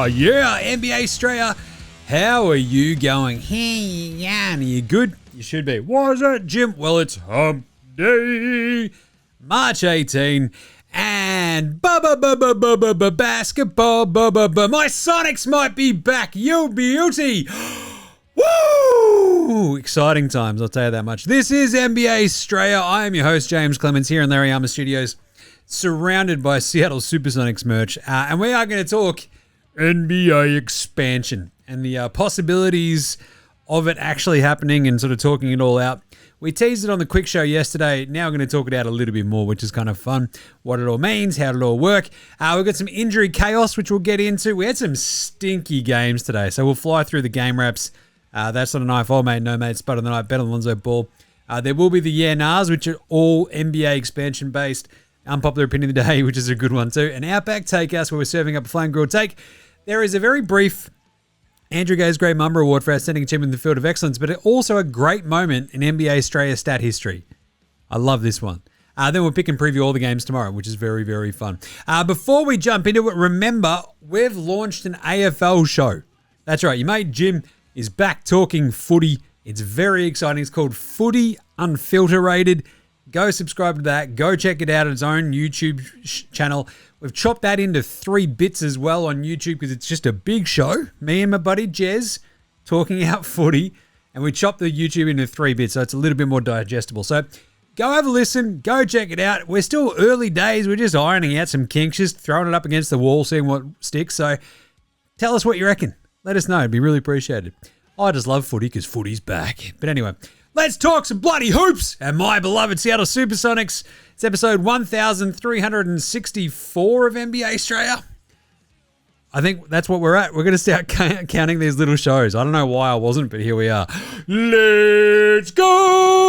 Oh, yeah, NBA Straya. How are you going? Hey, yeah, are you good? You should be. Why is that, Jim? Well, it's Hump Day, March 18, and basketball. My Sonics might be back. You beauty. Woo! Exciting times, I'll tell you that much. This is NBA Straya. I am your host, James Clemens, here in Larry Armour Studios, surrounded by Seattle Supersonics merch, and we are going to talk NBA expansion and the possibilities of it actually happening and sort of talking it all out. We teased it on the quick show yesterday. Now we're going to talk it out a little bit more, which is kind of fun. What it all means, how it all work. We've got some injury chaos, which we'll get into. We had some stinky games today, so we'll fly through the game wraps. That's on a knife. Old mate, no mate, Spud on the night, bet on Lonzo Ball. There will be the Yeah Nahs, which are all NBA expansion based. Unpopular opinion of the day, which is a good one too. And Outback Takehouse, where we're serving up a flame grilled take. There is a very brief Andrew Gay's Great Mamba Award for outstanding achievement in the field of excellence, but also a great moment in NBA Australia stat history. I love this one. Then we'll pick and preview all the games tomorrow, which is very, very fun. Before we jump into it, remember, we've launched an AFL show. That's right. Your mate Jim is back talking footy. It's very exciting. It's called Footy Unfilterated. Go subscribe to that. Go check it out at its own YouTube channel. We've chopped that into 3 bits as well on YouTube because it's just a big show. Me and my buddy Jez talking out footy, and we chopped the YouTube into 3 bits, so it's a little bit more digestible. So go have a listen. Go check it out. We're still early days. We're just ironing out some kinks, just throwing it up against the wall, seeing what sticks. So tell us what you reckon. Let us know. It'd be really appreciated. I just love footy because footy's back. But anyway, let's talk some bloody hoops and my beloved Seattle Supersonics. It's episode 1364 of NBA Australia. I think that's what we're at. We're going to start counting these little shows. I don't know why I wasn't, but here we are. Let's go!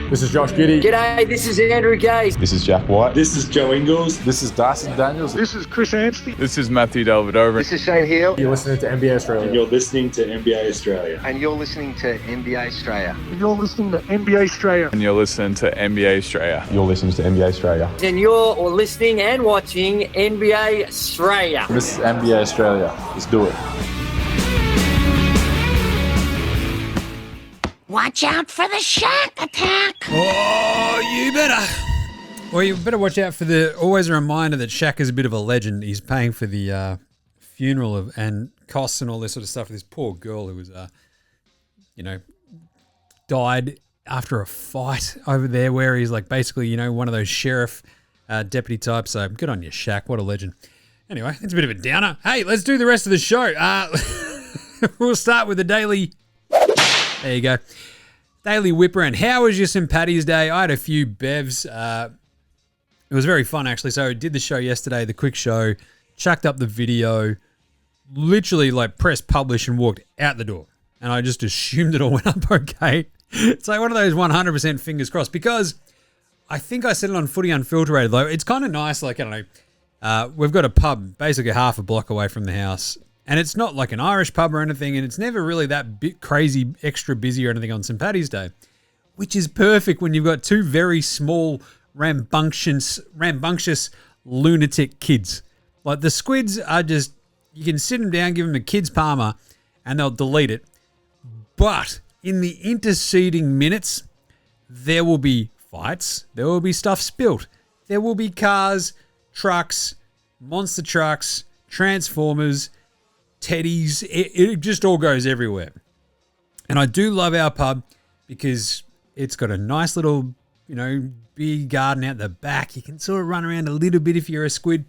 This is Josh Giddey. G'day, this is Andrew Gay. This is Jack White. This is Joe Ingles. This is Dyson Daniels. This is Chris Anstey. This is Matthew Delvedova. This is Shane Hill. You're listening to NBA Australia. And you're listening to NBA Australia. And you're listening to NBA Australia. You're listening to NBA Australia. And you're listening to NBA Australia. You're listening to NBA Australia. And you're listening and watching NBA Australia. This is NBA Australia. Let's do it. Watch out for the Shaq attack. Oh, you better. Well, you better watch out for always a reminder that Shaq is a bit of a legend. He's paying for the funeral and costs and all this sort of stuff for this poor girl who was, died after a fight over there where he's like basically, one of those sheriff deputy types. So good on you, Shaq. What a legend. Anyway, it's a bit of a downer. Hey, let's do the rest of the show. We'll start with the daily. There you go. Daily whip around. How was your St. Paddy's Day? I had a few bevs. It was very fun, actually. So I did the show yesterday, the quick show, chucked up the video, literally pressed publish and walked out the door. And I just assumed it all went up okay. It's like one of those 100% fingers crossed because I think I said it on Footy Unfilterated, though. It's kind of nice, I don't know. We've got a pub basically half a block away from the house. And it's not like an Irish pub or anything, and it's never really that bit crazy, extra busy or anything on St. Paddy's Day, which is perfect when you've got 2 very small, rambunctious lunatic kids. Like the squids are just, you can sit them down, give them a kid's Palmer, and they'll delete it. But in the interceding minutes, there will be fights, there will be stuff spilt, there will be cars, trucks, monster trucks, transformers, teddies, it just all goes everywhere. And I do love our pub because it's got a nice little, big garden out the back. You can sort of run around a little bit if you're a squid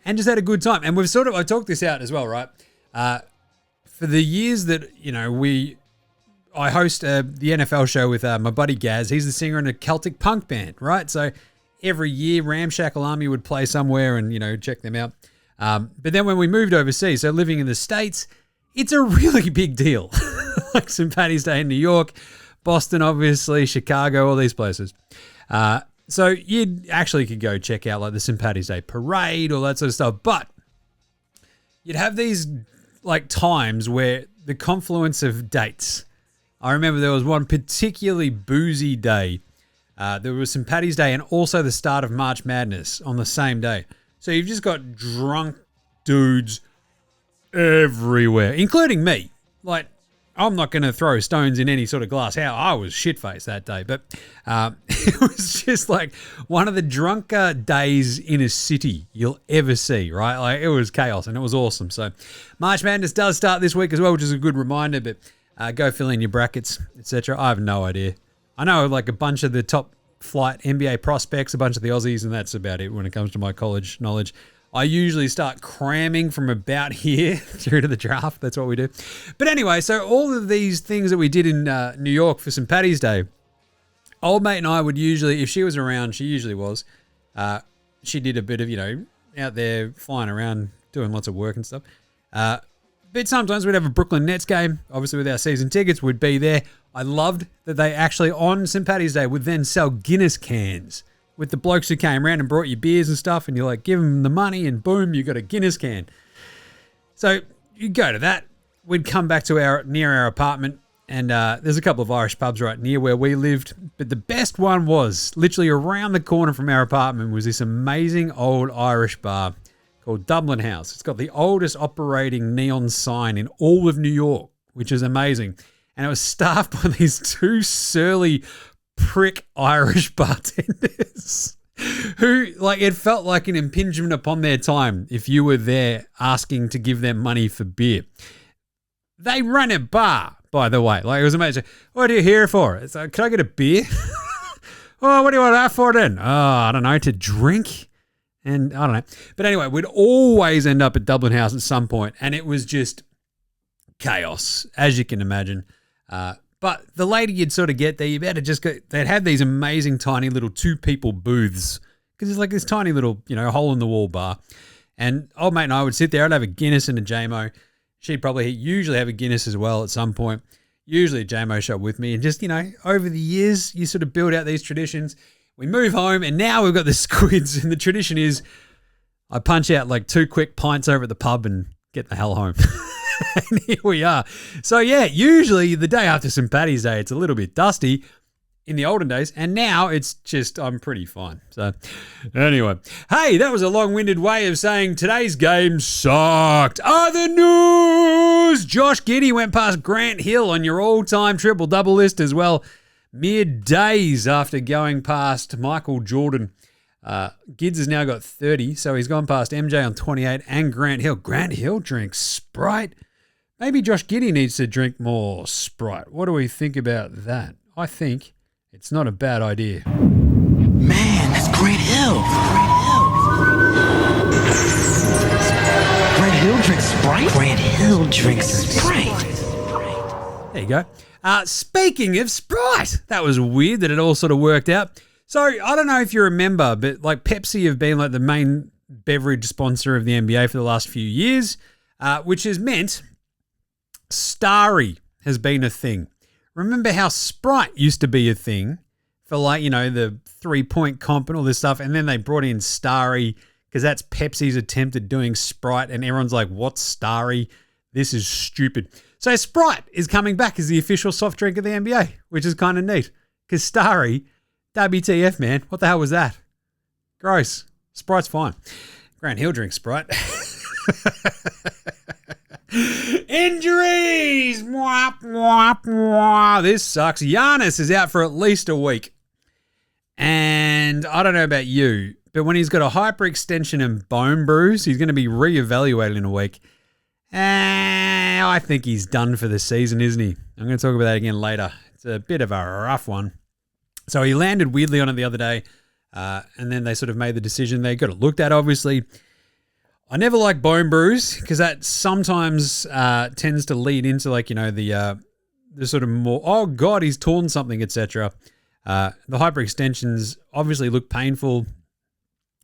and just had a good time. And I talked this out as well, right? For the years that, I host the NFL show with my buddy Gaz. He's the singer in a Celtic punk band, right? So every year Ramshackle Army would play somewhere and, check them out. But then when we moved overseas, so living in the States, it's a really big deal. Like St. Paddy's Day in New York, Boston, obviously, Chicago, all these places. So you actually could go check out the St. Paddy's Day parade, all that sort of stuff. But you'd have these times where the confluence of dates. I remember there was one particularly boozy day. There was St. Paddy's Day and also the start of March Madness on the same day. So you've just got drunk dudes everywhere, including me. Like, I'm not going to throw stones in any sort of glass house. I was shit-faced that day, but it was just like one of the drunker days in a city you'll ever see, right? Like, it was chaos and it was awesome. So March Madness does start this week as well, which is a good reminder, but go fill in your brackets, etc. I have no idea. I know like a bunch of the top flight NBA prospects, a bunch of the Aussies, and that's about it when it comes to my college knowledge. I usually start cramming from about here through to the draft. That's what we do. But anyway, so all of these things that we did in New York for St. Paddy's Day, old mate and I would usually, if she was around, she usually was, she did a bit of, out there flying around doing lots of work and stuff. But sometimes we'd have a Brooklyn Nets game. Obviously, with our season tickets, we'd be there. I loved that they actually, on St. Paddy's Day, would then sell Guinness cans with the blokes who came around and brought you beers and stuff, and you like give them the money, and boom, you got a Guinness can. So you go to that. We'd come back to near our apartment, and there's a couple of Irish pubs right near where we lived. But the best one was literally around the corner from our apartment was this amazing old Irish bar called Dublin House. It's got the oldest operating neon sign in all of New York, which is amazing. And it was staffed by these two surly prick Irish bartenders who, like, it felt like an impingement upon their time if you were there asking to give them money for beer. They run a bar, by the way. Like, it was amazing. What are you here for? It's like, can I get a beer? Oh, what do you want that for then? Oh, I don't know, to drink. And I don't know. But anyway, we'd always end up at Dublin House at some point, and it was just chaos, as you can imagine. But the later you'd sort of get there, you better just go. They'd have these amazing tiny little 2-people booths because it's like this tiny little, hole in the wall bar. And old mate and I would sit there. I'd have a Guinness and a JMO. She'd probably usually have a Guinness as well at some point. Usually a JMO shot with me. And just, over the years, you sort of build out these traditions. We move home and now we've got the squids. And the tradition is I punch out like 2 quick pints over at the pub and get the hell home. And here we are. So yeah, usually the day after St. Paddy's Day, it's a little bit dusty in the olden days. And now it's just, I'm pretty fine. So anyway, hey, that was a long-winded way of saying today's game sucked. Other news, Josh Giddey went past Grant Hill on your all-time triple-double list as well. Mere days after going past Michael Jordan. Gids has now got 30, so he's gone past MJ on 28 and Grant Hill. Grant Hill drinks Sprite. Maybe Josh Giddey needs to drink more Sprite. What do we think about that? I think it's not a bad idea. Man, that's Grant Hill. Grant Hill drinks Sprite? Grant Hill drinks Sprite. There you go. Speaking of Sprite, that was weird that it all sort of worked out. So I don't know if you remember, but like Pepsi have been like the main beverage sponsor of the NBA for the last few years, which has meant Starry has been a thing. Remember how Sprite used to be a thing for like, the 3-point comp and all this stuff, and then they brought in Starry because that's Pepsi's attempt at doing Sprite, and everyone's like, what's Starry? This is stupid. So Sprite is coming back as the official soft drink of the NBA, which is kind of neat because Starry, WTF, man. What the hell was that? Gross. Sprite's fine. Grant Hill drinks Sprite. Injuries! Mwah, mwah, mwah. This sucks. Giannis is out for at least a week. And I don't know about you, but when he's got a hyperextension and bone bruise, he's going to be reevaluated in a week. I think he's done for the season, isn't he? I'm going to talk about that again later. It's a bit of a rough one. So he landed weirdly on it the other day, and then they sort of made the decision. They got it looked at, obviously. I never like bone bruise because that sometimes tends to lead into like, the sort of more, oh God, he's torn something, etc. The hyperextensions obviously look painful.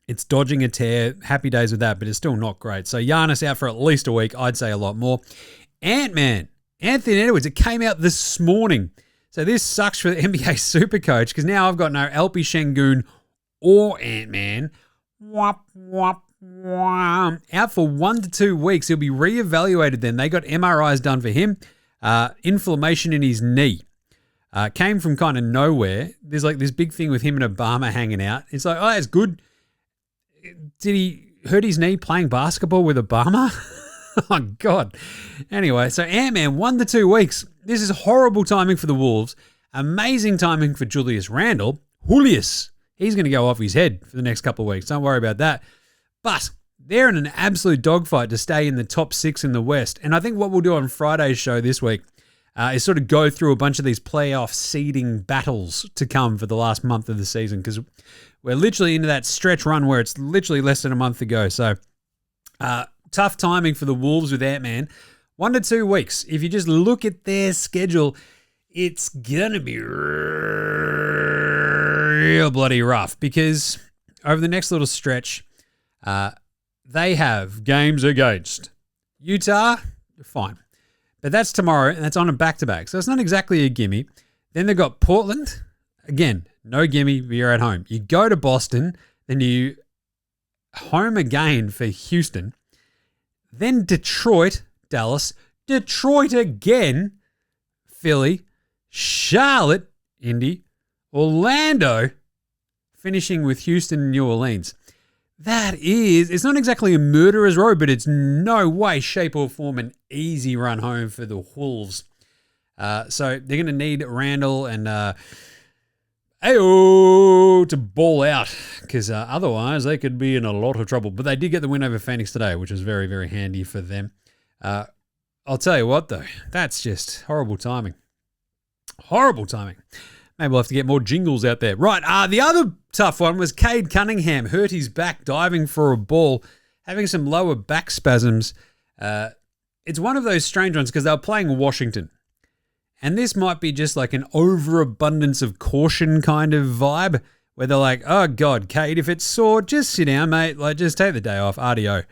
It's dodging a tear. Happy days with that, but it's still not great. So Giannis out for at least a week. I'd say a lot more. Ant-Man, Anthony Edwards, it came out this morning. So this sucks for the NBA Supercoach because now I've got no Alpi Şengün or Ant-Man. Wop, wop, wop. Out for 1 to 2 weeks. He'll be reevaluated then. They got MRIs done for him. Inflammation in his knee. came from kind of nowhere. There's like this big thing with him and Obama hanging out. It's like, oh, that's good. Did he hurt his knee playing basketball with Obama? Oh, God. Anyway, so Ant-Man 1 to 2 weeks. This is horrible timing for the Wolves. Amazing timing for Julius Randle. Julius, he's going to go off his head for the next couple of weeks. Don't worry about that. But they're in an absolute dogfight to stay in the top 6 in the West. And I think what we'll do on Friday's show this week is sort of go through a bunch of these playoff seeding battles to come for the last month of the season, because we're literally into that stretch run where it's literally less than a month to go. So tough timing for the Wolves with Ant-Man. 1 to 2 weeks. If you just look at their schedule, it's going to be real bloody rough, because over the next little stretch, they have games against Utah. Fine. But that's tomorrow, and that's on a back-to-back. So it's not exactly a gimme. Then they've got Portland. Again, no gimme, but you're at home. You go to Boston, then you home again for Houston. Then Detroit, Dallas, Detroit again, Philly, Charlotte, Indy, Orlando, finishing with Houston and New Orleans. It's not exactly a murderer's row, but it's no way, shape, or form an easy run home for the Wolves. So they're going to need Randall and Ayo to ball out, because otherwise they could be in a lot of trouble. But they did get the win over Phoenix today, which was very, very handy for them. I'll tell you what, though, that's just horrible timing. Horrible timing. Maybe we'll have to get more jingles out there. Right, the other tough one was Cade Cunningham hurt his back diving for a ball, having some lower back spasms. It's one of those strange ones because they were playing Washington. And this might be just like an overabundance of caution kind of vibe where they're like, oh, God, Cade, if it's sore, just sit down, mate. Like, just take the day off. RDO.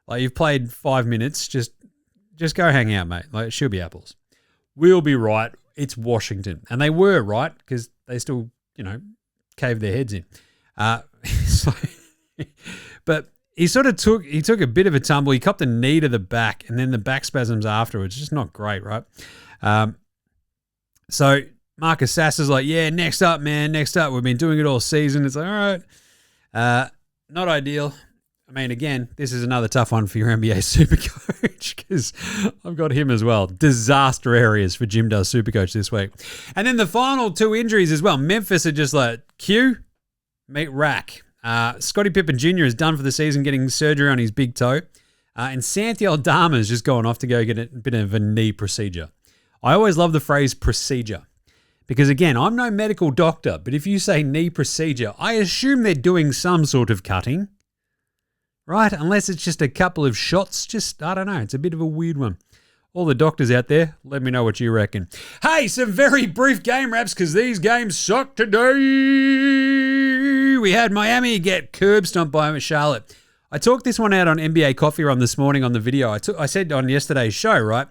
Like, you've played 5 minutes. Just go hang out, mate. Like, it should be apples. We'll be right. It's Washington. And they were right because they still, caved their heads in. But he sort of took a bit of a tumble. He copped a knee to the back and then the back spasms afterwards. Just not great, right? So Marcus Sass is like, yeah, next up, man, next up. We've been doing it all season. It's like, all right. Not ideal. I mean, again, this is another tough one for your NBA Supercoach because I've got him as well. Disaster areas for Jim Does Supercoach this week. And then the final 2 injuries as well. Memphis are just like, Q, meet rack. Scottie Pippen Jr. is done for the season, getting surgery on his big toe. And Santi Aldama is just going off to go get a bit of a knee procedure. I always love the phrase procedure because, again, I'm no medical doctor, but if you say knee procedure, I assume they're doing some sort of cutting. Right? Unless it's just a couple of shots. I don't know. It's a bit of a weird one. All the doctors out there, let me know what you reckon. Hey, some very brief game wraps because these games suck today. We had Miami get curb stomped by Charlotte. I talked this one out on NBA Coffee Run this morning on the video. I said on yesterday's show, right?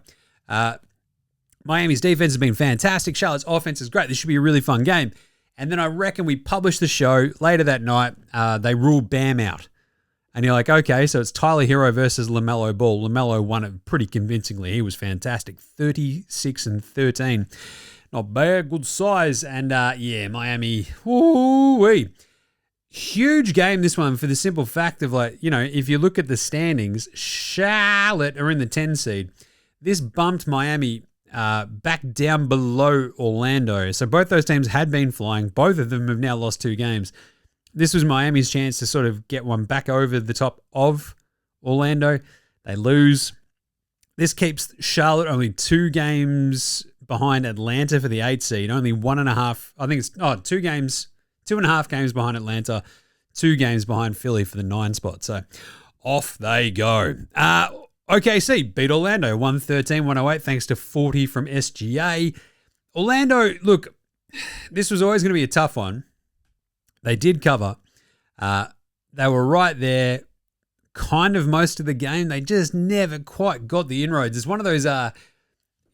Miami's defense has been fantastic. Charlotte's offense is great. This should be a really fun game. And then I reckon we published the show later that night. They ruled Bam out. And you're like, okay, so it's Tyler Hero versus LaMelo Ball. LaMelo won it pretty convincingly. He was fantastic. 36-13. Not bad, good size. And Miami, woo-wee. Huge game, this one, for the simple fact of if you look at the standings, Charlotte are in the 10 seed. This bumped Miami back down below Orlando. So both those teams had been flying. Both of them have now lost 2 games. This was Miami's chance to sort of get one back over the top of Orlando. They lose. This keeps Charlotte only 2 games behind Atlanta for the 8 seed. Only 1.5. I think it's 2.5 games behind Atlanta. 2 games behind Philly for the 9 spot. So off they go. OKC beat Orlando 113-108 thanks to 40 from SGA. Orlando, look, this was always going to be a tough one. They did cover. They were right there kind of most of the game. They just never quite got the inroads. It's one of those, I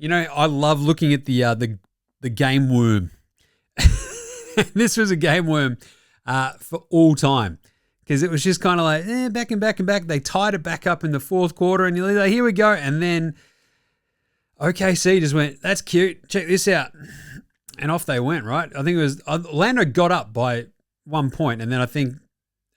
love looking at the game worm. This was a game worm for all time because it was just kind of like, back and back and back. They tied it back up in the fourth quarter and you're like, here we go. And then OKC just went, that's cute. Check this out. And off they went, right? I think it was Orlando got up by 1 point, and then I think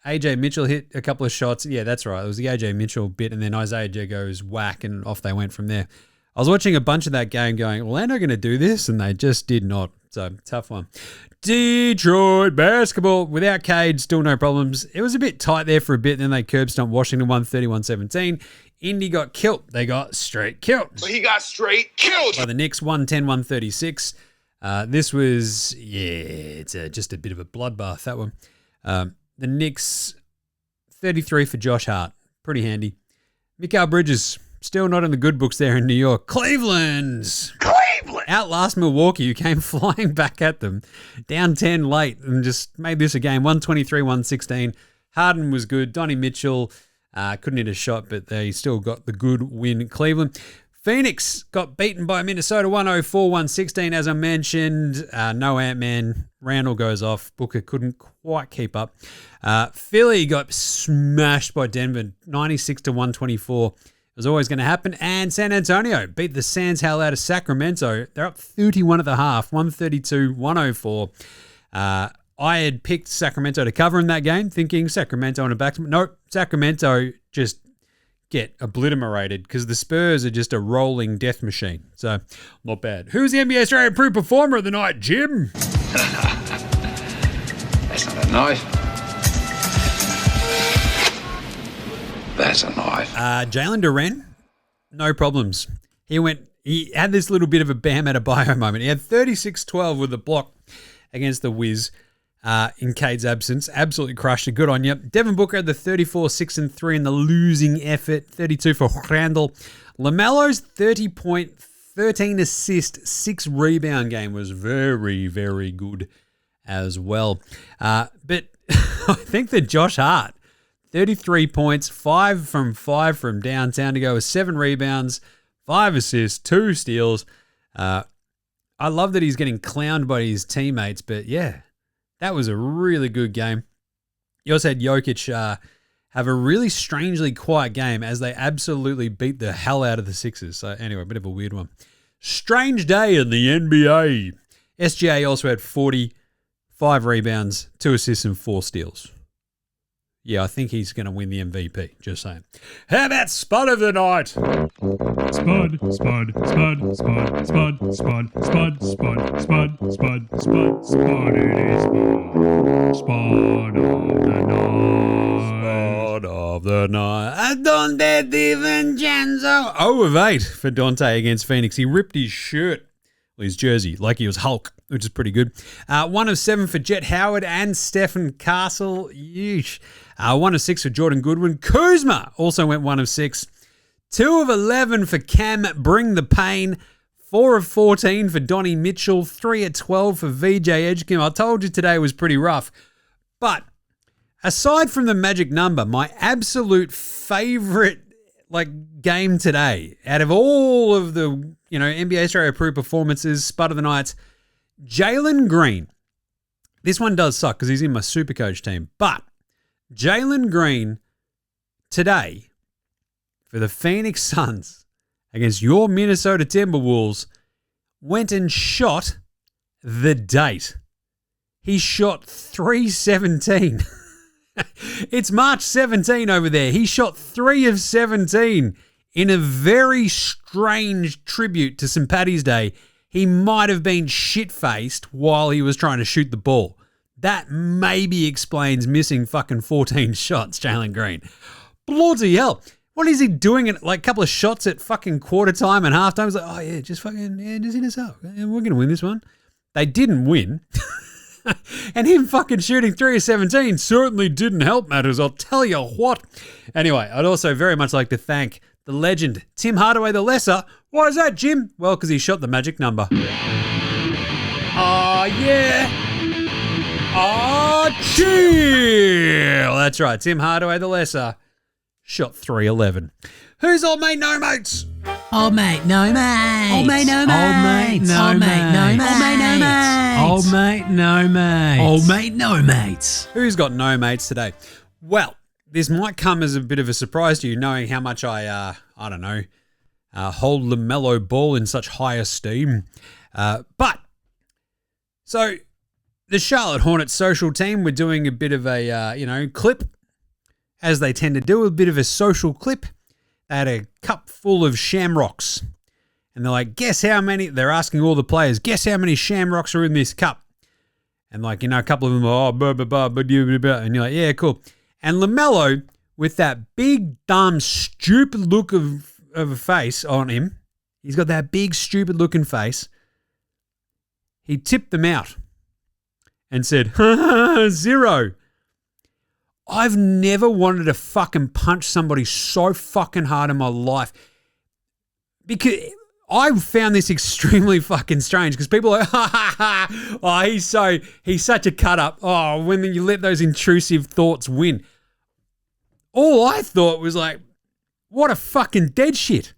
AJ Mitchell hit a couple of shots. Yeah, that's right. It was the AJ Mitchell bit, and then Isaiah Joe goes whack, and off they went from there. I was watching a bunch of that game going, Orlando going to do this? And they just did not. So, tough one. Detroit basketball. Without Cade, still no problems. It was a bit tight there for a bit, then they curb stomped Washington 131-17. Indy got killed. They got straight killed. But he got straight killed. By the Knicks, 110-136. This was, it's just a bit of a bloodbath, that one. The Knicks, 33 for Josh Hart. Pretty handy. Mikal Bridges, still not in the good books there in New York. Cleveland! Outlast Milwaukee, who came flying back at them. Down 10 late and just made this a game. 123-116. Harden was good. Donnie Mitchell couldn't hit a shot, but they still got the good win. Cleveland. Phoenix got beaten by Minnesota 104-116, as I mentioned. No Ant-Man. Randall goes off. Booker couldn't quite keep up. Philly got smashed by Denver 96-124. It was always going to happen. And San Antonio beat the Sands hell out of Sacramento. They're up 31 at the half, 132-104. I had picked Sacramento to cover in that game, thinking Sacramento on a back. Nope, Sacramento just get obliterated because the Spurs are just a rolling death machine. So, not bad. Who's the NBA Australia Improved Performer of the night, Jim? That's not a knife. That's a knife. Jalen Duren, no problems. He had this little bit of a Bam Adebayo moment. He had 36-12 with the block against the Wiz in Cade's absence. Absolutely crushed it. Good on you. Devin Booker had the 34-6-3 in the losing effort. 32 for Randall. LaMelo's 30-point, 13 assist, 6 rebound game was very, very good as well. But I think that Josh Hart, 33 points, 5 from downtown to go with 7 rebounds, 5 assists, 2 steals. I love that he's getting clowned by his teammates, but yeah, that was a really good game. You also had Jokic have a really strangely quiet game as they absolutely beat the hell out of the Sixers. So anyway, a bit of a weird one. Strange day in the NBA. SGA also had 40, 5 rebounds, 2 assists and 4 steals. Yeah, I think he's going to win the MVP, just saying. How about Spud of the night? Spud, Spud, Spud, Spud, Spud, Spud, Spud, Spud, Spud, Spud, Spud, Spud, it is Spud of the night. Spud of the night. Dante DiVincenzo. 0 of 8 for Dante against Phoenix. He ripped his shirt, his jersey, like he was Hulk, which is pretty good. 1 of 7 for Jet Howard and Stephen Castle. Yeesh. 1 of 6 for Jordan Goodwin. Kuzma also went 1 of 6. 2 of 11 for Cam Bring the Pain. 4 of 14 for Donnie Mitchell. 3 of 12 for VJ Edgecombe. I told you today was pretty rough. But aside from the magic number, my absolute favorite game today, out of all of the NBA Australia approved performances, Spud of the Nights, Jalen Green. This one does suck because he's in my Supercoach team, but Jalen Green today for the Phoenix Suns against your Minnesota Timberwolves went and shot the date. He shot 317. It's March 17 over there. He shot 3 of 17 in a very strange tribute to St. Paddy's Day. He might have been shit-faced while he was trying to shoot the ball. That maybe explains missing fucking 14 shots, Jalen Green. Bloody hell. What is he doing at a couple of shots at fucking quarter time and half time? He's like, just hit us up. We're going to win this one. They didn't win. And him fucking shooting 3 of 17 certainly didn't help matters, I'll tell you what. Anyway, I'd also very much like to thank the legend, Tim Hardaway the Lesser. Why is that, Jim? Well, because he shot the magic number. Oh, yeah. Oh, chill. That's right. Tim Hardaway the Lesser shot 311. Who's old mate, no mates? Old mate, no mates. Old mate, no mates. Old mate, no mates. Old mate, no mates. Old mate, no mates. Old mate, no mates. Who's got no mates today? Well, this might come as a bit of a surprise to you, knowing how much I hold LaMelo Ball in such high esteem. But So the Charlotte Hornets social team were doing a bit of a, clip, as they tend to do, a bit of a social clip. They had a cup full of shamrocks. And they're like, guess how many, they're asking all the players, guess how many shamrocks are in this cup? And a couple of them are, and you're like, yeah, cool. And LaMelo, with that big, dumb, stupid look of a face on him, he's got that big, stupid looking face. He tipped them out and said, 0. I've never wanted to fucking punch somebody so fucking hard in my life. Because I found this extremely fucking strange because people are like, oh, he's such a cut up. Oh, when you let those intrusive thoughts win. All I thought was like, what a fucking dead shit.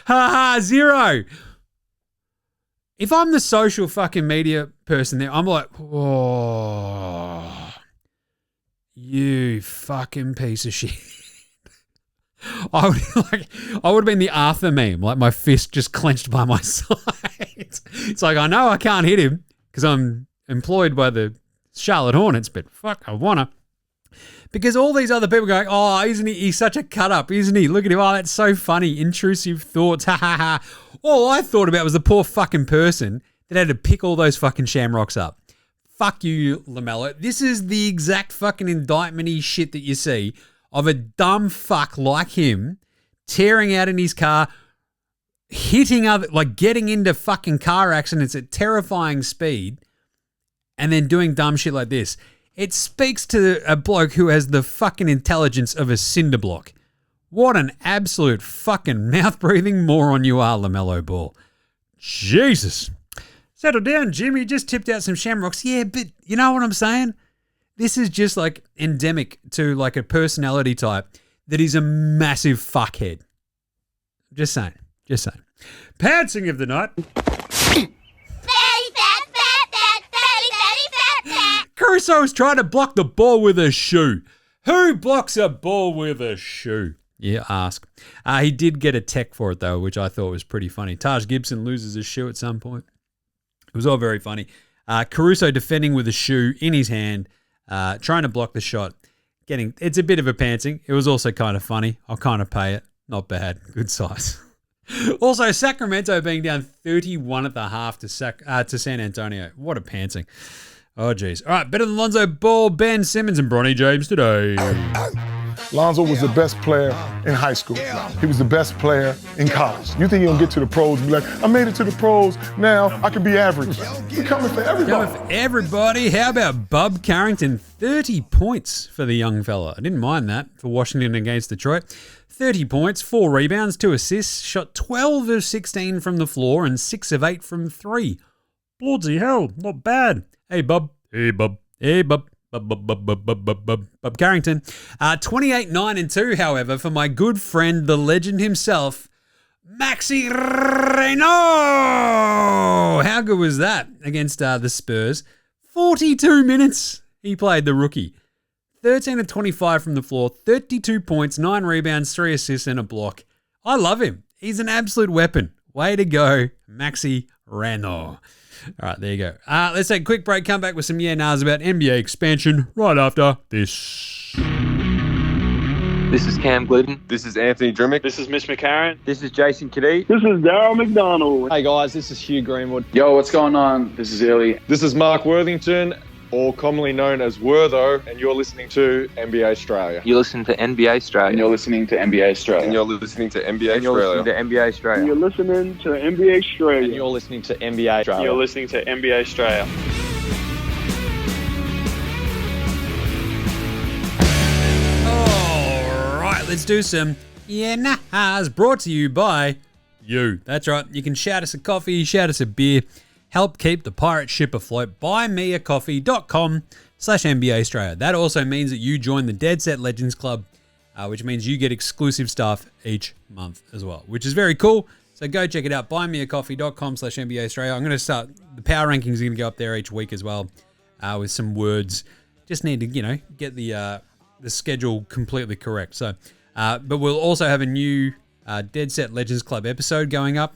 0. If I'm the social fucking media person there, I'm like, oh, you fucking piece of shit. I would have been the Arthur meme, like my fist just clenched by my side. It's like, I know I can't hit him because I'm employed by the Charlotte Hornets, but fuck, I wanna. Because all these other people going, oh, isn't he? He's such a cut up, isn't he? Look at him. Oh, that's so funny. Intrusive thoughts. Ha ha ha. All I thought about was the poor fucking person that had to pick all those fucking shamrocks up. Fuck you, LaMelo. This is the exact fucking indictment-y shit that you see of a dumb fuck like him tearing out in his car, hitting other, like getting into fucking car accidents at terrifying speed, and then doing dumb shit like this. It speaks to a bloke who has the fucking intelligence of a cinder block. What an absolute fucking mouth-breathing moron you are, LaMelo Ball. Jesus. Settle down, Jim. You just tipped out some shamrocks. Yeah, but you know what I'm saying? This is just like endemic to like a personality type that is a massive fuckhead. Just saying. Pouncing of the night. Caruso was trying to block the ball with a shoe. Who blocks a ball with a shoe? You ask. He did get a tech for it, though, which I thought was pretty funny. Taj Gibson loses his shoe at some point. It was all very funny. Caruso defending with a shoe in his hand, trying to block the shot. It's a bit of a pantsing. It was also kind of funny. I'll kind of pay it. Not bad. Good size. Also, Sacramento being down 31 at the half to San Antonio. What a pantsing. Oh, geez. All right, better than Lonzo Ball, Ben Simmons, and Bronny James today. Lonzo was the best player in high school. He was the best player in college. You think he'll get to the pros and be like, I made it to the pros, now I can be average. We're coming for everybody. How about Bub Carrington? 30 points for the young fella. I didn't mind that for Washington against Detroit. 30 points, 4 rebounds, 2 assists, shot 12 of 16 from the floor and 6 of 8 from 3. Bloody hell, not bad. Hey, Bub. Bub Carrington. 28-9-2, however, for my good friend, the legend himself, Maxi Reno. How good was that against the Spurs? 42 minutes he played, the rookie. 13 of 25 from the floor, 32 points, 9 rebounds, 3 assists, and a block. I love him. He's an absolute weapon. Way to go, Maxi Reno. All right, there you go. Let's take a quick break, come back with some yeah-nahs about NBA expansion right after this. This is Cam Glidden. This is Anthony Drimmick. This is Mitch McCarron. This is Jason Kadee. This is Darryl McDonald. Hey guys, this is Hugh Greenwood. Yo, what's going on? This is Illy. This is Mark Worthington, or commonly known as Wortho, and you're listening to NBA Australia. You're listening to NBA Australia. And you're listening to NBA Australia. And you're listening to NBA and you're Australia. listening to NBA Australia. And you're listening to NBA Australia. And you're listening to NBA Australia. You're listening to NBA Australia. All right, let's do some yeah-nahs brought to you by you. That's right. You can shout us a coffee, shout us a beer. Help keep the pirate ship afloat. buymeacoffee.com/NBA Australia. That also means that you join the Dead Set Legends Club, which means you get exclusive stuff each month as well, which is very cool. So go check it out. buymeacoffee.com/NBA Australia. I'm going to start, the power rankings are going to go up there each week as well with some words. Just need to, get the schedule completely correct. So, but we'll also have a new Dead Set Legends Club episode going up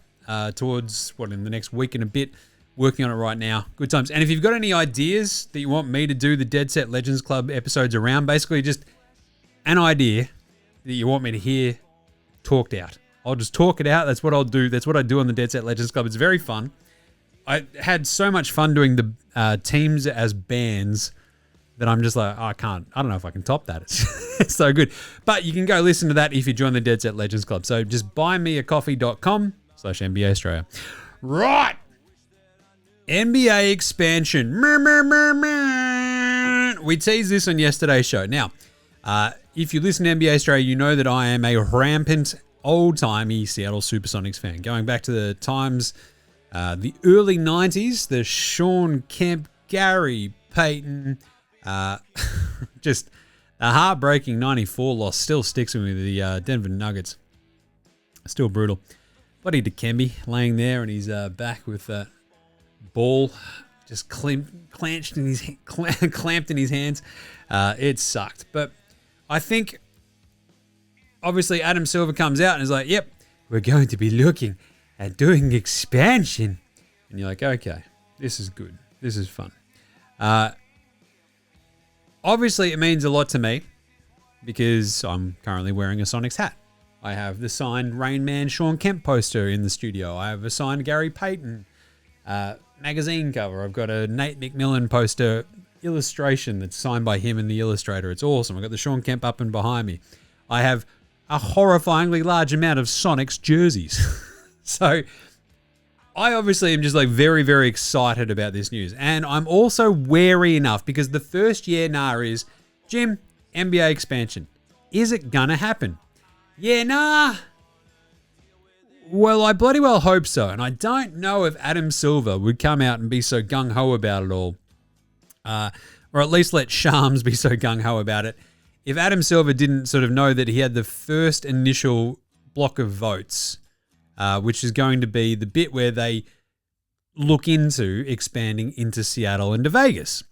towards, in the next week and a bit, Working on it right now. Good times. And if you've got any ideas that you want me to do the Dead Set Legends Club episodes around, basically just an idea that you want me to hear talked out. I'll just talk it out. That's what I'll do. That's what I do on the Dead Set Legends Club. It's very fun. I had so much fun doing the teams as bands that I'm just like, I don't know if I can top that. It's so good. But you can go listen to that if you join the Dead Set Legends Club. So just buymeacoffee.com/NBA Australia. Right. NBA expansion. We teased this on yesterday's show. Now, if you listen to NBA Australia, you know that I am a rampant, old-timey Seattle Supersonics fan. Going back to the times, the early 90s, the Sean Kemp, Gary Payton, just the heartbreaking 94 loss still sticks with me, the Denver Nuggets. Still brutal. Bloody Dikembe laying there and he's back with that ball just clamped in his hands. It sucked. But I think, obviously, Adam Silver comes out and is like, yep, we're going to be looking at doing expansion. And you're like, okay, this is good. This is fun. Obviously, it means a lot to me because I'm currently wearing a Sonics hat. I have the signed Rain Man Sean Kemp poster in the studio. I have a signed Gary Payton magazine cover. I've got a Nate McMillan poster illustration that's signed by him and the illustrator. It's awesome. I've got the Sean Kemp up and behind me. I have a horrifyingly large amount of Sonics jerseys. So I obviously am just like very, very excited about this news. And I'm also wary enough because the first year is, Jim, NBA expansion. Is it gonna happen? Yeah, nah. Well, I bloody well hope so. And I don't know if Adam Silver would come out and be so gung-ho about it all. Or at least let Shams be so gung-ho about it. If Adam Silver didn't sort of know that he had the first initial block of votes, which is going to be the bit where they look into expanding into Seattle and to Vegas.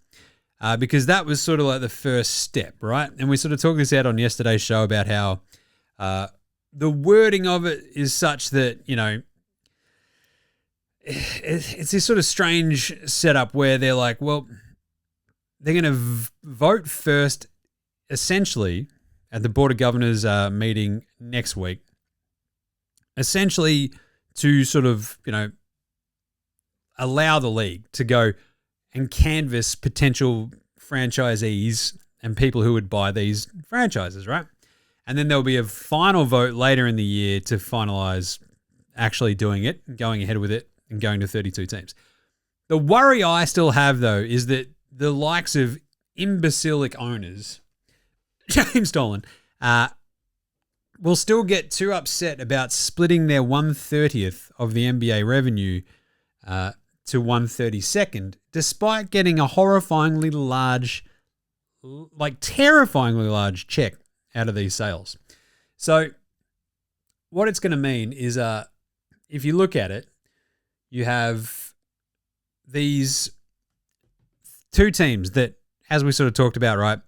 Because that was sort of like the first step, right? And we sort of talked this out on yesterday's show about how the wording of it is such that, you know, it's this sort of strange setup where they're like, well, they're going to vote first, essentially, at the Board of Governors meeting next week, essentially to sort of, you know, allow the league to go and canvass potential franchisees and people who would buy these franchises, right? And then there'll be a final vote later in the year to finalize actually doing it, going ahead with it, and going to 32 teams. The worry I still have, though, is that the likes of imbecilic owners, James Dolan, will still get too upset about splitting their 1/30th of the NBA revenue to 1/32nd, despite getting a horrifyingly large, like terrifyingly large check out of these sales. So what it's going to mean is if you look at it, you have these two teams that, as we sort of talked about, right,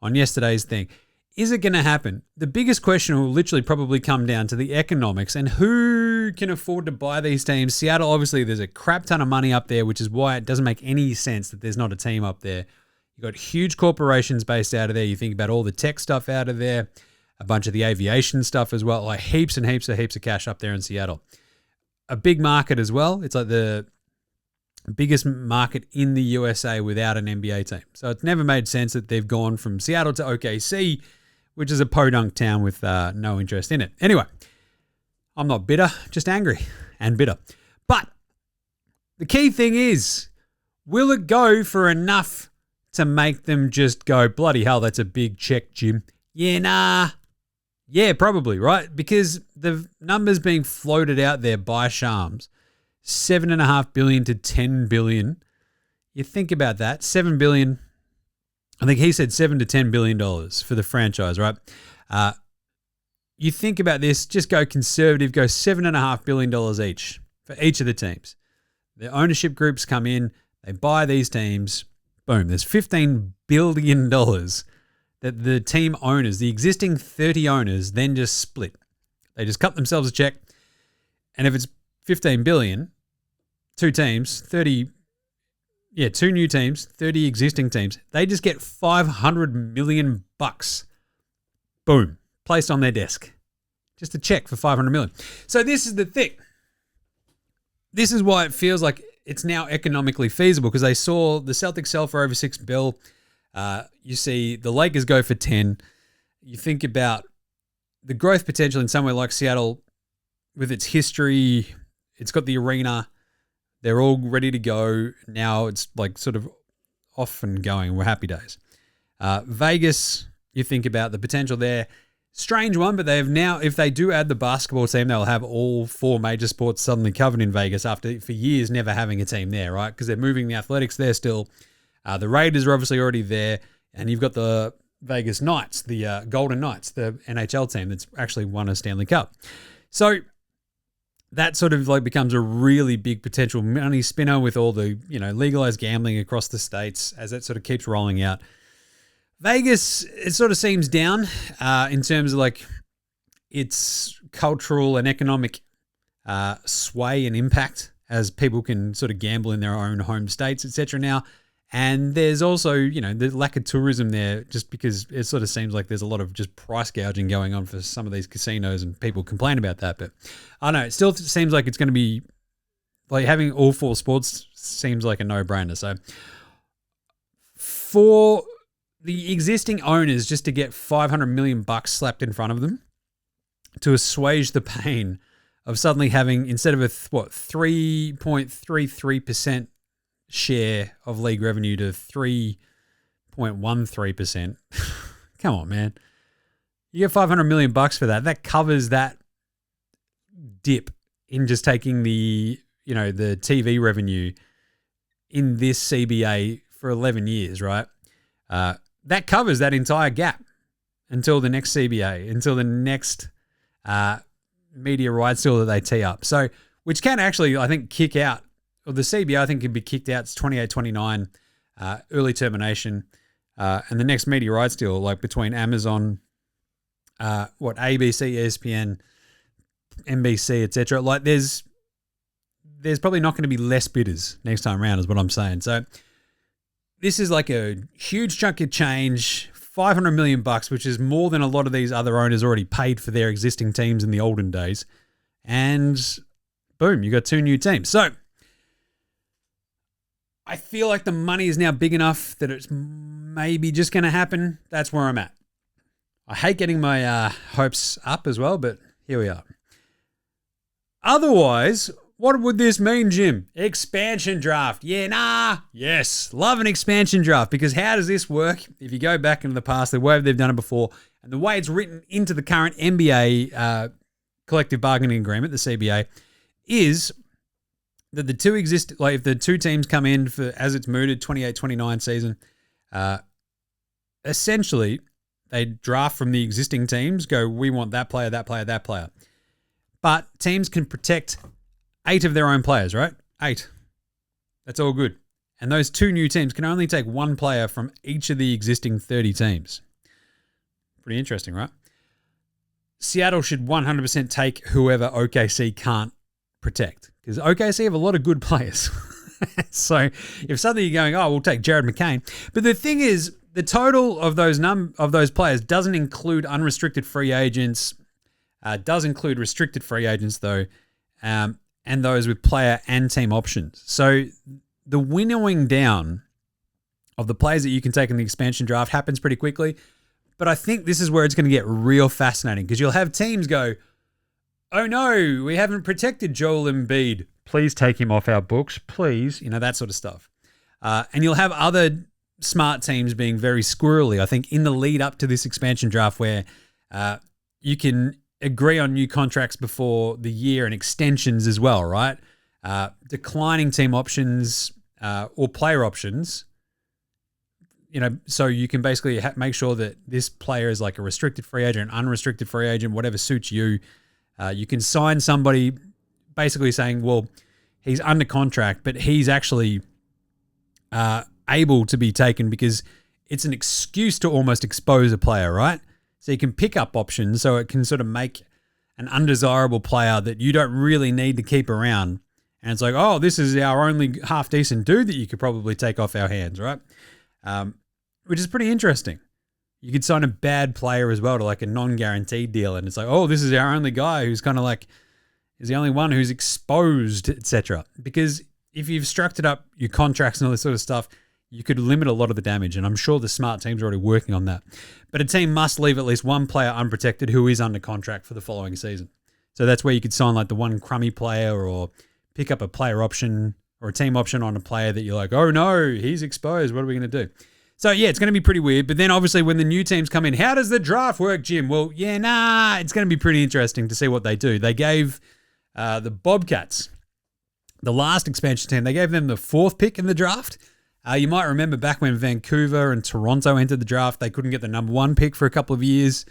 on yesterday's thing. Is it going to happen? The biggest question will literally probably come down to the economics and who can afford to buy these teams. Seattle, obviously, there's a crap ton of money up there, which is why it doesn't make any sense that there's not a team up there. You've got huge corporations based out of there. You think about all the tech stuff out of there, a bunch of the aviation stuff as well, like heaps and heaps of cash up there in Seattle. A big market as well. It's like the biggest market in the USA without an NBA team. So it's never made sense that they've gone from Seattle to OKC, which is a podunk town with no interest in it. Anyway, I'm not bitter, just angry and bitter. But the key thing is, will it go for enough to make them just go, bloody hell, that's a big check, Jim? Yeah, nah. Yeah, probably, right? Because the numbers being floated out there by Shams, $7.5 billion to $10 billion. You think about that, $7 billion. I think he said $7 to $10 billion for the franchise, right? You think about this, just go conservative, go $7.5 billion each for each of the teams. The ownership groups come in, they buy these teams, boom, there's $15 billion that the team owners, the existing 30 owners, then just split. They just cut themselves a check, and if it's $15 billion, two teams, 30, two new teams, 30 existing teams. They just get $500 million. Boom. Placed on their desk. Just a check for $500 million. So this is the thing. This is why it feels like it's now economically feasible, because they saw the Celtics sell for over $6 billion. You see the Lakers go for 10. You think about the growth potential in somewhere like Seattle with its history. It's got the arena. They're all ready to go. Now it's like sort of off and going. We're happy days. Vegas, you think about the potential there. Strange one, but they have now, if they do add the basketball team, they'll have all four major sports suddenly covered in Vegas after, for years, never having a team there, right? Because they're moving the Athletics there still. The Raiders are obviously already there. And you've got the Vegas Knights, the Golden Knights, the NHL team that's actually won a Stanley Cup. So that sort of like becomes a really big potential money spinner with all the, legalized gambling across the states as that sort of keeps rolling out. Vegas, it sort of seems down in terms of like its cultural and economic sway and impact as people can sort of gamble in their own home states, etc. now. And there's also, the lack of tourism there just because it sort of seems like there's a lot of just price gouging going on for some of these casinos and people complain about that. But I don't know, it still seems like it's going to be like having all four sports seems like a no-brainer. So for the existing owners just to get $500 million slapped in front of them to assuage the pain of suddenly having, instead of a 3.33% share of league revenue to 3.13%. Come on, man. You get $500 million for that. That covers that dip in just taking the, the TV revenue in this CBA for 11 years, right? That covers that entire gap until the next CBA, until the next media rights deal that they tee up. So, which can actually, I think, kick out, or the CBA, I think, can be kicked out. It's 28-29, early termination. And the next media rights deal, like between Amazon, ABC, ESPN, NBC, etc. Like there's probably not going to be less bidders next time around, is what I'm saying. So this is like a huge chunk of change, $500 million, which is more than a lot of these other owners already paid for their existing teams in the olden days. And boom, you got two new teams. So I feel like the money is now big enough that it's maybe just going to happen. That's where I'm at. I hate getting my hopes up as well, but here we are. Otherwise, what would this mean, Jim? Expansion draft. Yes. Love an expansion draft, because how does this work? If you go back into the past, the way they've done it before, and the way it's written into the current NBA collective bargaining agreement, the CBA, is that the two exist, like if the two teams come in for, as it's mooted, 28-29 season, essentially they draft from the existing teams, go, we want that player, that player, that player. But teams can protect 8 of their own players, right? 8. That's all good. And those two new teams can only take one player from each of the existing 30 teams. Pretty interesting, right? Seattle should 100% take whoever OKC can't protect, because OKC have a lot of good players. So if suddenly you're going, we'll take Jared McCain. But the thing is, the total of those players doesn't include unrestricted free agents, does include restricted free agents though, and those with player and team options. So the winnowing down of the players that you can take in the expansion draft happens pretty quickly. But I think this is where it's going to get real fascinating, because you'll have teams go, oh no, we haven't protected Joel Embiid. Please take him off our books, please. That sort of stuff. And you'll have other smart teams being very squirrely, I think, in the lead up to this expansion draft, where you can agree on new contracts before the year and extensions as well, right? Declining team options or player options, so you can basically make sure that this player is like a restricted free agent, unrestricted free agent, whatever suits you. You can sign somebody basically saying, well, he's under contract, but he's actually able to be taken because it's an excuse to almost expose a player, right? So you can pick up options, so it can sort of make an undesirable player that you don't really need to keep around And it's like, oh, this is our only half-decent dude that you could probably take off our hands, right? Which is pretty interesting. You could sign a bad player as well to like a non-guaranteed deal. And it's like, oh, this is our only guy who's kind of like, is the only one who's exposed, etc. Because if you've structured up your contracts and all this sort of stuff, you could limit a lot of the damage. And I'm sure the smart teams are already working on that. But a team must leave at least one player unprotected who is under contract for the following season. So that's where you could sign like the one crummy player or pick up a player option or a team option on a player that you're like, oh no, he's exposed. What are we going to do? So yeah, it's going to be pretty weird. But then obviously when the new teams come in, how does the draft work, Jim? Well, yeah, it's going to be pretty interesting to see what they do. They gave the Bobcats, the last expansion team, they gave them the 4th pick in the draft. You might remember back when Vancouver and Toronto entered the draft, they couldn't get the number 1 pick for a couple of years.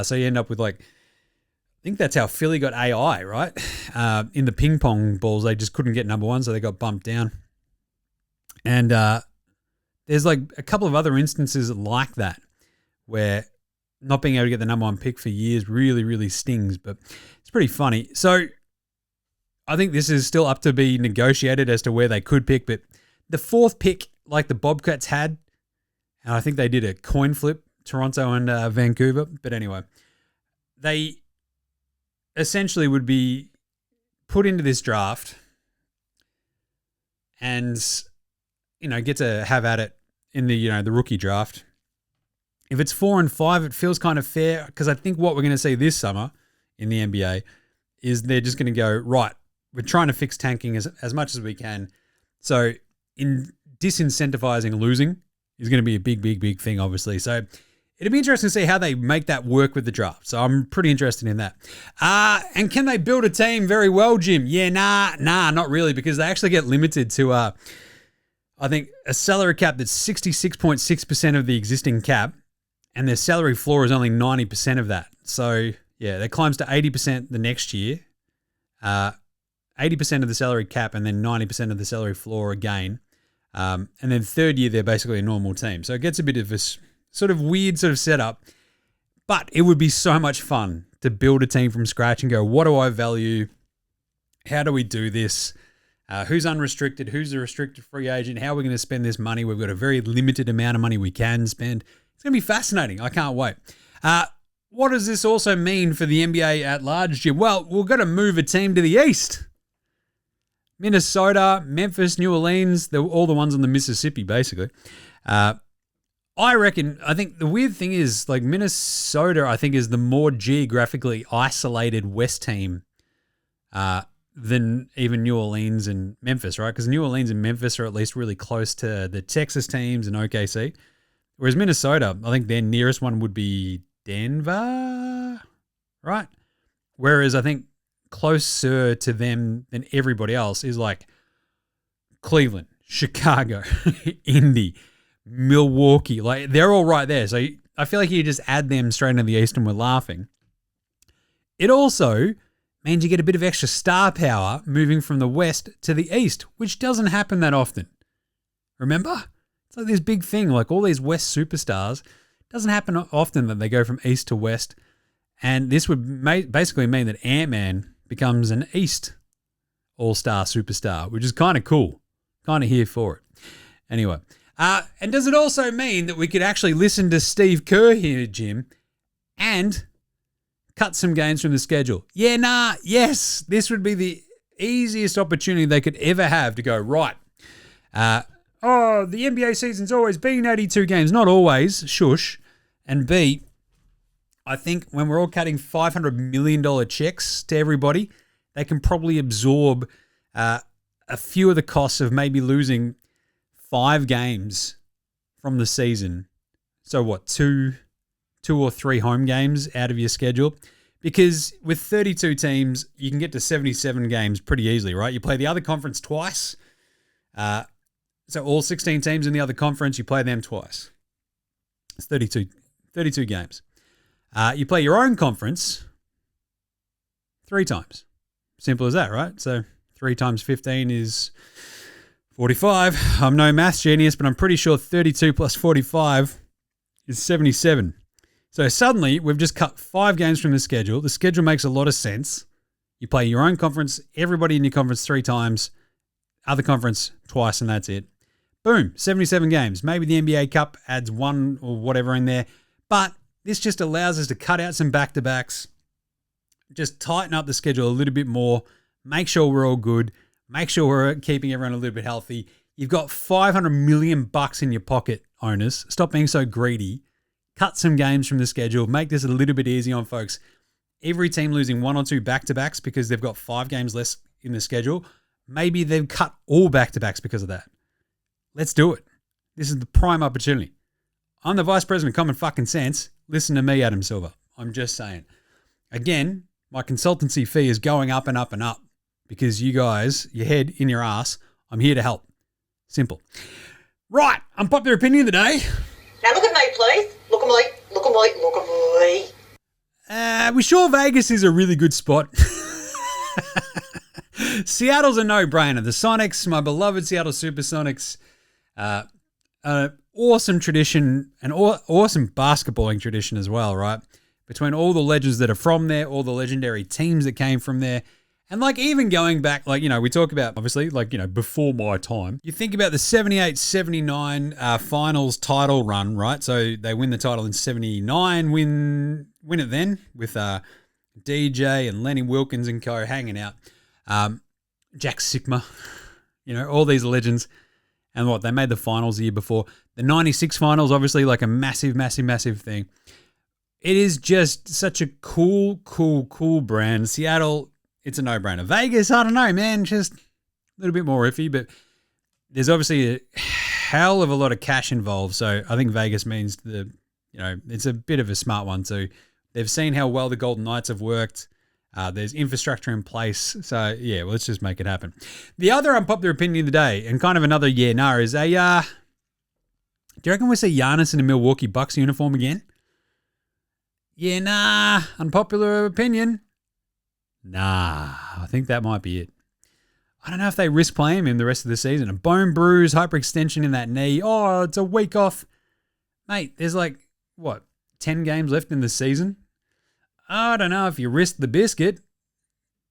So you end up with like, I think that's how Philly got AI, right? In the ping pong balls, they just couldn't get number 1, so they got bumped down. And there's like a couple of other instances like that where not being able to get the number 1 pick for years really, really stings, but it's pretty funny. So I think this is still up to be negotiated as to where they could pick, but the 4th pick, like the Bobcats had, and I think they did a coin flip, Toronto and Vancouver, but anyway, they essentially would be put into this draft and, get to have at it in the, the rookie draft. If it's 4 and 5, it feels kind of fair because I think what we're going to see this summer in the NBA is they're just going to go, right, we're trying to fix tanking as much as we can. So in disincentivizing losing is going to be a big, big, big thing, obviously. So it'll be interesting to see how they make that work with the draft. So I'm pretty interested in that. And can they build a team very well, Jim? Yeah, nah, not really, because they actually get limited to, I think, a salary cap that's 66.6% of the existing cap, and their salary floor is only 90% of that. So, yeah, that climbs to 80% the next year, 80% of the salary cap, and then 90% of the salary floor again. And then third year, they're basically a normal team. So it gets a bit of a sort of weird sort of setup, but it would be so much fun to build a team from scratch and go, what do I value? How do we do this? Who's unrestricted? Who's the restricted free agent? How are we going to spend this money? We've got a very limited amount of money we can spend. It's going to be fascinating. I can't wait. What does this also mean for the NBA at large, Jim? Well, we're going to move a team to the East. Minnesota, Memphis, New Orleans, they're all the ones on the Mississippi, basically. I think the weird thing is, like, Minnesota, I think, is the more geographically isolated West team than even New Orleans and Memphis, right? Because New Orleans and Memphis are at least really close to the Texas teams and OKC. Whereas Minnesota, I think their nearest one would be Denver, right? Whereas I think closer to them than everybody else is like Cleveland, Chicago, Indy, Milwaukee. Like, they're all right there. So I feel like you just add them straight into the East and we're laughing. It also means you get a bit of extra star power moving from the West to the East, which doesn't happen that often. Remember? It's like this big thing, like all these West superstars. It doesn't happen often that they go from East to West. And this would basically mean that Ant-Man becomes an East all-star superstar, which is kind of cool. Kind of here for it. Anyway. And does it also mean that we could actually listen to Steve Kerr here, Jim, and cut some games from the schedule? Yeah, yes. This would be the easiest opportunity they could ever have to go, right. The NBA season's always been 82 games. Not always, shush. And B, I think when we're all cutting $500 million checks to everybody, they can probably absorb a few of the costs of maybe losing 5 games from the season. So what, two or 3 home games out of your schedule? Because with 32 teams, you can get to 77 games pretty easily, right? You play the other conference twice. So all 16 teams in the other conference, you play them twice. It's 32 games. You play your own conference 3 times. Simple as that, right? So 3 times 15 is 45. I'm no maths genius, but I'm pretty sure 32 plus 45 is 77. So suddenly we've just cut 5 games from the schedule. The schedule makes a lot of sense. You play your own conference, everybody in your conference 3 times, other conference twice, and that's it. Boom, 77 games. Maybe the NBA Cup adds 1 or whatever in there. But this just allows us to cut out some back-to-backs, just tighten up the schedule a little bit more, make sure we're all good, make sure we're keeping everyone a little bit healthy. You've got $500 million in your pocket, owners. Stop being so greedy. Cut some games from the schedule. Make this a little bit easy on folks. Every team losing 1 or 2 back-to-backs because they've got 5 games less in the schedule. Maybe they've cut all back-to-backs because of that. Let's do it. This is the prime opportunity. I'm the Vice President of Common Fucking Sense. Listen to me, Adam Silver. I'm just saying. Again, my consultancy fee is going up and up and up because you guys, your head in your ass, I'm here to help. Simple. Right, unpopular opinion of the day. Now look at me, please. Look at me. Look at me. Look at me. We sure Vegas is a really good spot. Seattle's a no-brainer. The Sonics, my beloved Seattle Supersonics, awesome tradition, an awesome basketballing tradition as well, right? Between all the legends that are from there, all the legendary teams that came from there, and like even going back, like, you know, we talk about obviously like, you know, before my time, you think about the 78-79 finals title run, right? So they win the title in 79, win it then with DJ and Lenny Wilkins and co hanging out. Jack Sikma, you know, all these legends. And what, they made the finals the year before. The 96 finals, obviously like a massive, massive, massive thing. It is just such a cool brand. Seattle, it's a no-brainer. Vegas, I don't know, man, just a little bit more iffy, but there's obviously a hell of a lot of cash involved. So I think Vegas means it's a bit of a smart one too. They've seen how well the Golden Knights have worked. There's infrastructure in place. So, yeah, well, let's just make it happen. The other unpopular opinion of the day, and kind of another is do you reckon we'll see Giannis in a Milwaukee Bucks uniform again? Yeah, nah. Unpopular opinion. Nah. I think that might be it. I don't know if they risk playing him the rest of the season. A bone bruise, hyperextension in that knee. Oh, it's a week off. Mate, there's 10 games left in the season? I don't know if you risk the biscuit.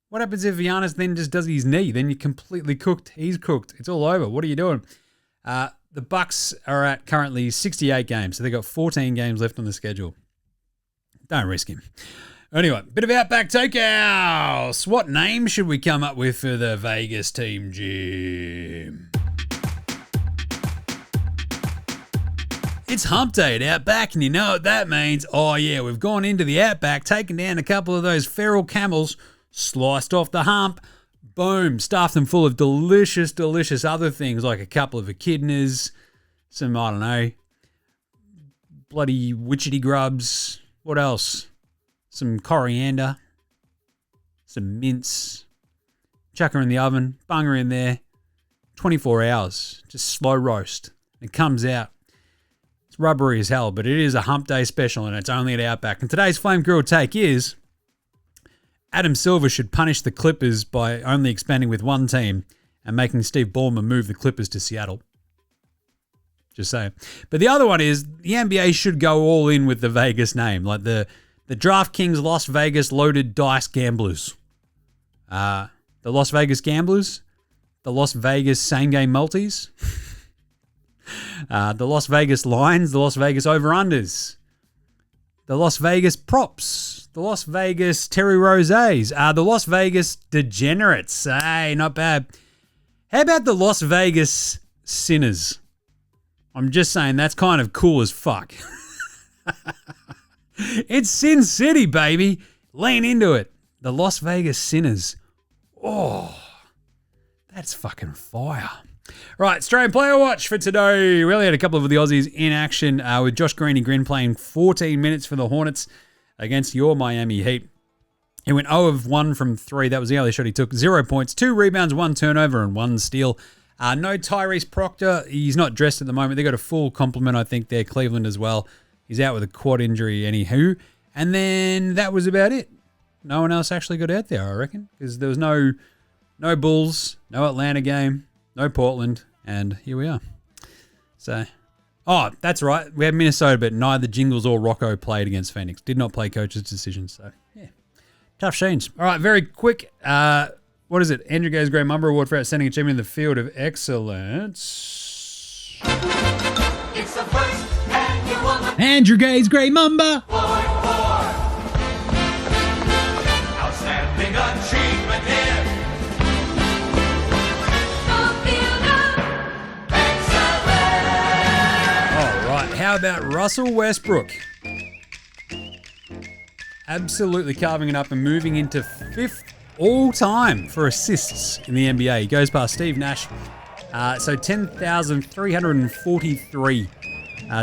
What happens if Giannis then just does his knee? Then you're completely cooked. He's cooked. It's all over. What are you doing? The Bucks are at currently 68 games, so they've got 14 games left on the schedule. Don't risk him. Anyway, bit of Outback Takehouse. What name should we come up with for the Vegas team, Jim? It's hump day at Outback, and you know what that means. Oh, yeah, we've gone into the Outback, taken down a couple of those feral camels, sliced off the hump, boom, stuffed them full of delicious, delicious other things like a couple of echidnas, some, I don't know, bloody witchetty grubs. What else? Some coriander, some mince, chuck her in the oven, bung her in there, 24 hours, just slow roast. It comes out. Rubbery as hell, but it is a hump day special and it's only at Outback. And today's Flame Grill take is Adam Silver should punish the Clippers by only expanding with one team and making Steve Ballmer move the Clippers to Seattle. Just saying. But the other one is the NBA should go all in with the Vegas name, like the DraftKings Las Vegas loaded dice gamblers. The Las Vegas gamblers, the Las Vegas same game multis. The Las Vegas lines, the Las Vegas over-unders, the Las Vegas props, the Las Vegas Terry Rosés, the Las Vegas degenerates. Hey, not bad. How about the Las Vegas sinners? I'm just saying that's kind of cool as fuck. It's Sin City, baby. Lean into it. The Las Vegas sinners. Oh, that's fucking fire. Right, Australian Player Watch for today. We only had a couple of the Aussies in action with Josh Greeny Grin playing 14 minutes for the Hornets against your Miami Heat. He went 0 of 1 from 3. That was the only shot he took. 0 points, 2 rebounds, 1 turnover, and 1 steal. No Tyrese Proctor. He's not dressed at the moment. They got a full complement, I think, there. Cleveland as well. He's out with a quad injury, anywho. And then that was about it. No one else actually got out there, I reckon, because there was no Bulls, no Atlanta game. No Portland, and here we are. So, that's right. We had Minnesota, but neither Jingles or Rocco played against Phoenix. Did not play coach's decision, so yeah. Tough sheens. All right, very quick. What is it? Andrew Gay's Great Mamba Award for Outstanding Achievement in the Field of Excellence. It's the first annual Andrew Gay's Great Mamba. Outstanding achievement here. The Field of Excellence. All right, how about Russell Westbrook? Absolutely carving it up and moving into 5th all-time for assists in the NBA. He goes past Steve Nash. So 10,343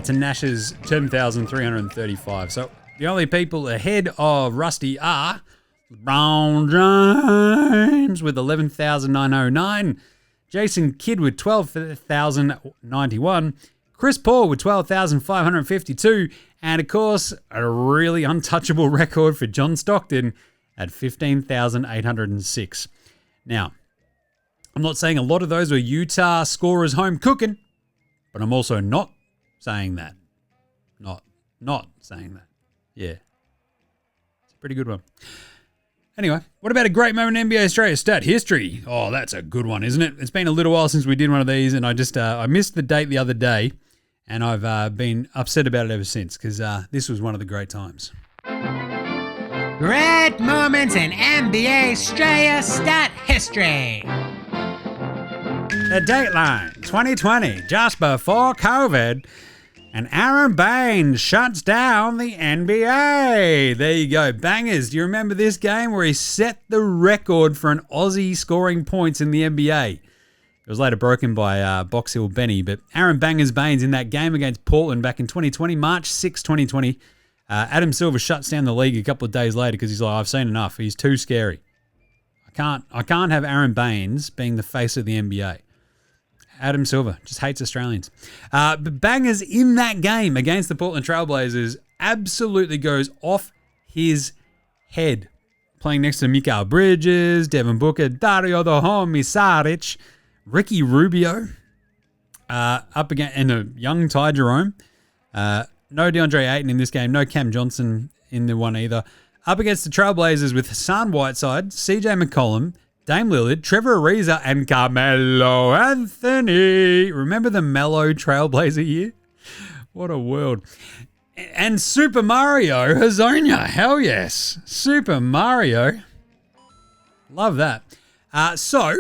to Nash's 10,335. So the only people ahead of Rusty are Brown James with 11,909, Jason Kidd with 12,091, Chris Paul with 12,552, and of course, a really untouchable record for John Stockton at 15,806. Now, I'm not saying a lot of those were Utah scorers home cooking, but I'm also not saying that. Not saying that. Yeah. It's a pretty good one. Anyway, what about a great moment in NBA Australia stat history? Oh, that's a good one, isn't it? It's been a little while since we did one of these, and I just I missed the date the other day, and I've been upset about it ever since because this was one of the great times. Great moments in NBA Straya stat history. The Dateline 2020, just before COVID, and Aaron Baines shuts down the NBA. There you go, bangers. Do you remember this game where he set the record for an Aussie scoring points in the NBA? It was later broken by Box Hill Benny, but Aaron Bangers Baines in that game against Portland back in 2020, March 6, 2020. Adam Silver shuts down the league a couple of days later because he's like, I've seen enough. He's too scary. I can't have Aaron Baines being the face of the NBA. Adam Silver just hates Australians. But Bangers in that game against the Portland Trailblazers absolutely goes off his head. Playing next to Mikal Bridges, Devin Booker, Dario the Homie Saric, Ricky Rubio, up against, and a young Ty Jerome. No DeAndre Ayton in this game. No Cam Johnson in the one either. Up against the Trailblazers with Hassan Whiteside, CJ McCollum, Dame Lillard, Trevor Ariza, and Carmelo Anthony. Remember the Melo Trailblazer year? What a world. And Super Mario Hazonia. Hell yes. Super Mario. Love that. So,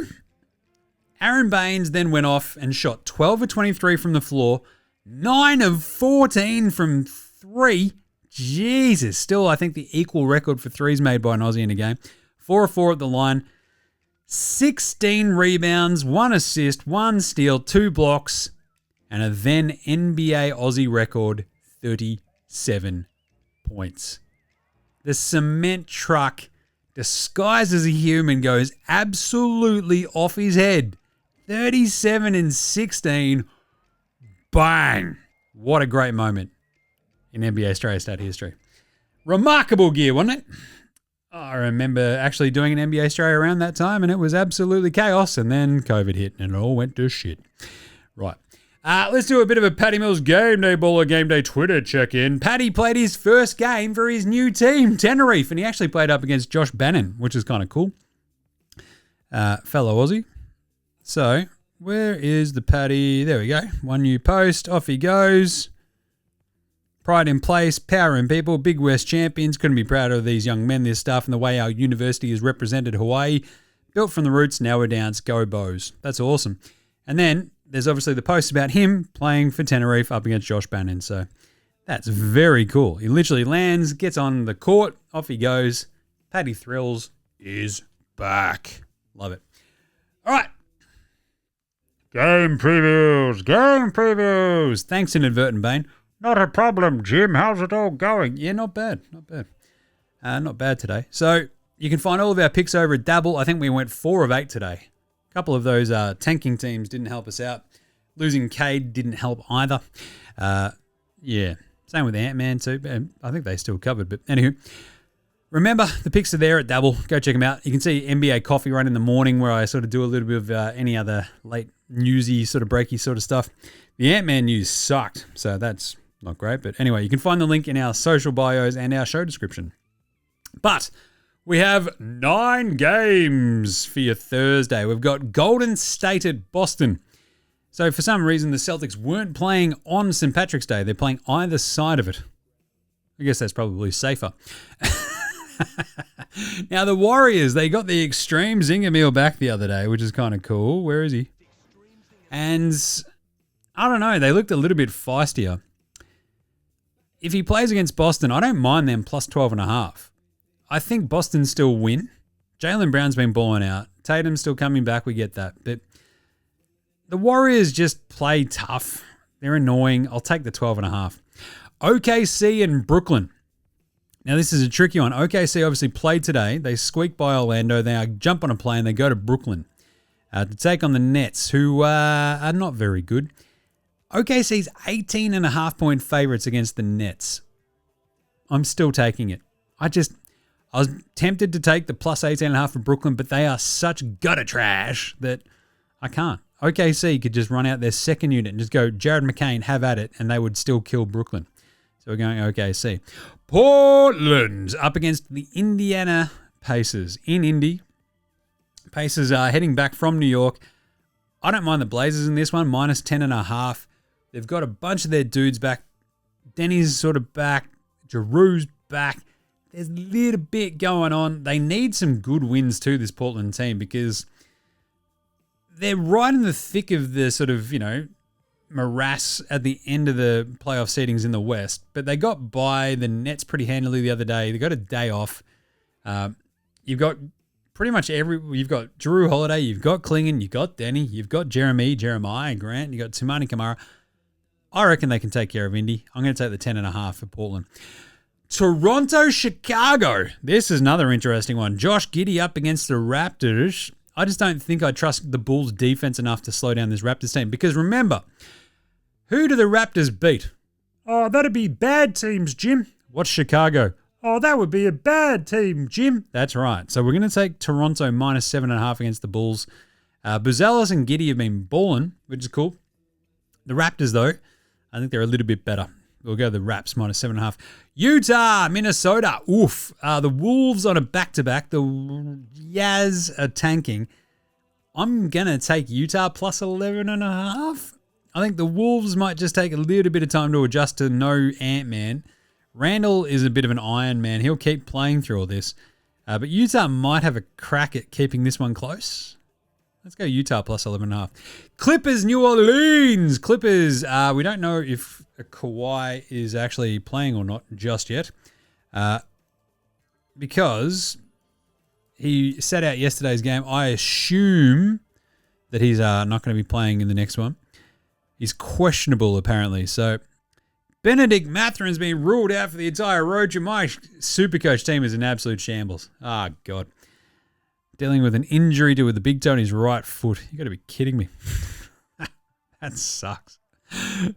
Aaron Baines then went off and shot 12 of 23 from the floor, 9 of 14 from 3. Jesus. Still, I think the equal record for threes made by an Aussie in a game. 4 of 4 at the line. 16 rebounds, 1 assist, 1 steal, 2 blocks, and a then NBA Aussie record 37 points. The cement truck, disguised as a human, goes absolutely off his head. 37 and 16. Bang! What a great moment in NBA Australia stat history. Remarkable gear, wasn't it? I remember actually doing an NBA Australia around that time, and it was absolutely chaos, and then COVID hit, and it all went to shit. Right. Let's do a bit of a Paddy Mills Game Day Baller Game Day Twitter check-in. Paddy played his first game for his new team, Tenerife, and he actually played up against Josh Bannon, which is kind of cool. Fellow Aussie. So, where is the Paddy? There we go. One new post. Off he goes. Pride in place, power in people, Big West champions. Couldn't be prouder of these young men, this stuff, and the way our university has represented Hawaii. Built from the roots, now we're down. Go Bows. That's awesome. And then there's obviously the post about him playing for Tenerife up against Josh Bannon. So that's very cool. He literally lands, gets on the court, off he goes. Paddy Thrills is back. Love it. All right. Game previews. Thanks, Inadvertent Bane. Not a problem, Jim. How's it all going? Yeah, not bad. Not bad today. So you can find all of our picks over at Dabble. I think we went 4 of 8 today. A couple of those tanking teams didn't help us out. Losing Cade didn't help either. Yeah, same with Ant-Man too. I think they still covered. But anywho, remember, the picks are there at Dabble. Go check them out. You can see NBA Coffee run in the morning where I sort of do a little bit of any other late newsy, sort of breaky sort of stuff. The Ant-Man news sucked, so that's not great. But anyway, you can find the link in our social bios and our show description. But We have 9 games for your Thursday. We've got Golden State at Boston. So for some reason, the Celtics weren't playing on St. Patrick's Day. They're playing either side of it. I guess that's probably safer. Now, the Warriors, they got the extreme Zinger meal back the other day, which is kind of cool. Where is he? And I don't know. They looked a little bit feistier. If he plays against Boston, I don't mind them plus 12.5. I think Boston still win. Jaylen Brown's been balling out. Tatum's still coming back. We get that. But the Warriors just play tough. They're annoying. I'll take the 12.5. OKC and Brooklyn. Now, this is a tricky one. OKC obviously played today. They squeaked by Orlando. They jump on a plane. They go to Brooklyn to take on the Nets, who are not very good. OKC's 18.5-point favorites against the Nets. I'm still taking it. I was tempted to take the plus 18.5 for Brooklyn, but they are such gutter trash that I can't. OKC could just run out their second unit and just go, Jared McCain, have at it, and they would still kill Brooklyn. So we're going OKC. Portland up against the Indiana Pacers in Indy. Pacers are heading back from New York. I don't mind the Blazers in this one, minus 10.5. They've got a bunch of their dudes back. Denny's sort of back. Giroux's back. There's a little bit going on. They need some good wins too, this Portland team, because they're right in the thick of the sort of, morass at the end of the playoff seedings in the West. But they got by the Nets pretty handily the other day. They got a day off. You've got pretty much you've got Jrue Holiday, you've got Klingon, you've got Denny, you've got Jeremiah Grant, you've got Tumani Kamara. I reckon they can take care of Indy. I'm going to take the 10.5 for Portland. Toronto, Chicago. This is another interesting one. Josh Giddey up against the Raptors. I just don't think I trust the Bulls' defense enough to slow down this Raptors team. Because remember, who do the Raptors beat? Oh, that'd be bad teams, Jim. What's Chicago? Oh, that would be a bad team, Jim. That's right. So we're going to take Toronto minus 7.5 against the Bulls. Buzelis and Giddey have been balling, which is cool. The Raptors, though, I think they're a little bit better. We'll go the Raps minus 7.5. Utah, Minnesota. Oof. The Wolves on a back-to-back. The Jazz are tanking. I'm going to take Utah plus 11.5. I think the Wolves might just take a little bit of time to adjust to no Ant-Man. Randall is a bit of an Iron Man. He'll keep playing through all this. But Utah might have a crack at keeping this one close. Let's go Utah plus 11.5. Clippers, New Orleans. Clippers, we don't know if Kawhi is actually playing or not just yet. Because he sat out yesterday's game. I assume that he's not going to be playing in the next one. He's questionable, apparently. So Benedict Matherin's been ruled out for the entire road trip. My Supercoach team is an absolute shambles. Ah, God. Dealing with an injury to the big toe in his right foot. You got to be kidding me. That sucks.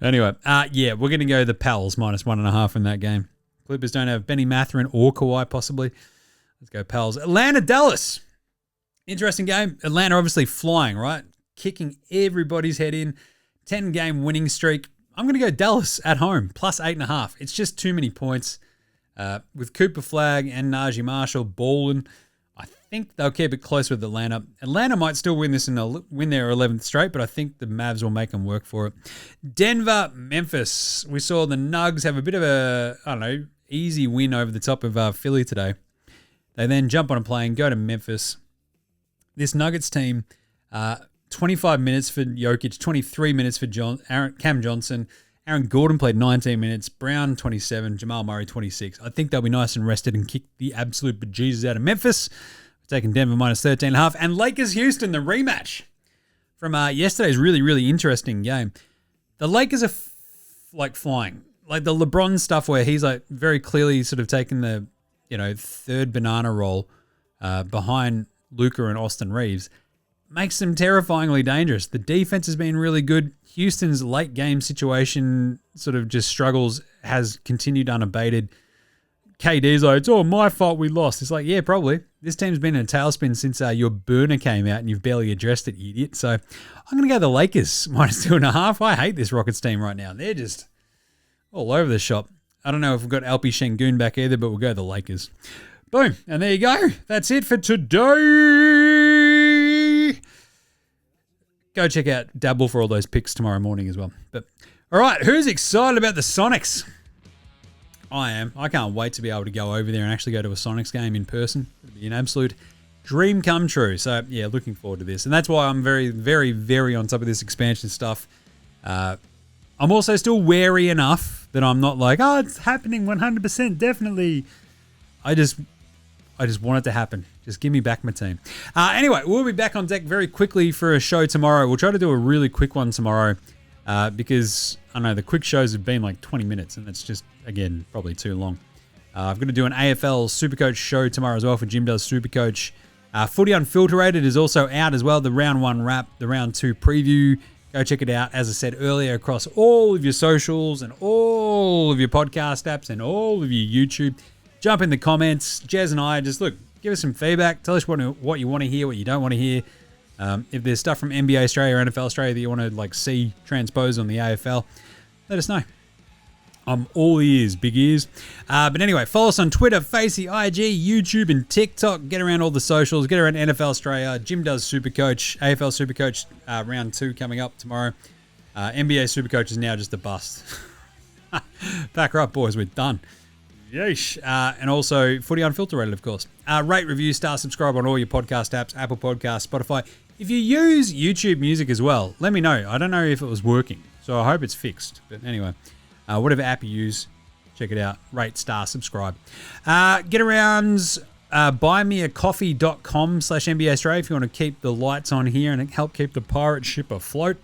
Anyway, we're going to go the Pals minus 1.5 in that game. Clippers don't have Benny Mathurin or Kawhi possibly. Let's go Pals. Atlanta, Dallas. Interesting game. Atlanta obviously flying, right? Kicking everybody's head in. 10-game winning streak. I'm going to go Dallas at home, plus 8.5. It's just too many points. With Cooper Flagg and Najee Marshall balling, I think they'll keep it close with Atlanta. Atlanta might still win this and win their 11th straight, but I think the Mavs will make them work for it. Denver, Memphis. We saw the Nugs have a bit of a, easy win over the top of Philly today. They then jump on a plane, go to Memphis. This Nuggets team, 25 minutes for Jokic, 23 minutes for Cam Johnson. Aaron Gordon played 19 minutes. Brown, 27. Jamal Murray, 26. I think they'll be nice and rested and kick the absolute bejesus out of Memphis. We're taking Denver minus 13.5. And Lakers-Houston, the rematch from yesterday's really, really interesting game. The Lakers are flying. Like the LeBron stuff where he's very clearly sort of taken the, third banana roll behind Luka and Austin Reeves. Makes them terrifyingly dangerous. The defense has been really good. Houston's late game situation sort of just struggles, has continued unabated. KD's like, it's all my fault we lost. It's like, yeah, probably. This team's been in a tailspin since your burner came out and you've barely addressed it, you idiot. So I'm going to go the Lakers minus 2.5. I hate this Rockets team right now. They're just all over the shop. I don't know if we've got Alpi Şengün back either, but we'll go the Lakers. Boom. And there you go. That's it for today. Go check out Dabble for all those picks tomorrow morning as well. But all right, who's excited about the Sonics? I am. I can't wait to be able to go over there and actually go to a Sonics game in person. It'll be an absolute dream come true. So, yeah, looking forward to this. And that's why I'm very, very, very on top of this expansion stuff. I'm also still wary enough that I'm not like, oh, it's happening 100%, definitely. I just want it to happen. Just give me back my team. Anyway, we'll be back on deck very quickly for a show tomorrow. We'll try to do a really quick one tomorrow because, I don't know, the quick shows have been like 20 minutes and that's just, again, probably too long. I've got to do an AFL Supercoach show tomorrow as well for Jim Does Supercoach. Footy Unfiltered is also out as well. The round 1 wrap, the round 2 preview. Go check it out, as I said earlier, across all of your socials and all of your podcast apps and all of your YouTube. Jump in the comments. Jez and I, just look, give us some feedback. Tell us what you want to hear, what you don't want to hear. If there's stuff from NBA Australia or NFL Australia that you want to like see transposed on the AFL, let us know. I'm all ears, big ears. But anyway, follow us on Twitter, Facey, IG, YouTube, and TikTok. Get around all the socials. Get around NFL Australia. Jim Does Supercoach. AFL Supercoach round 2 coming up tomorrow. NBA Supercoach is now just a bust. Back her up, boys. We're done. Yeesh. And also Footy Unfiltered, of course. Rate, review, star, subscribe on all your podcast apps, Apple Podcasts, Spotify. If you use YouTube Music as well, let me know. I don't know if it was working, so I hope it's fixed. But anyway, whatever app you use, check it out. Rate, star, subscribe. Get around buymeacoffee.com/NBA Australia if you want to keep the lights on here and help keep the pirate ship afloat.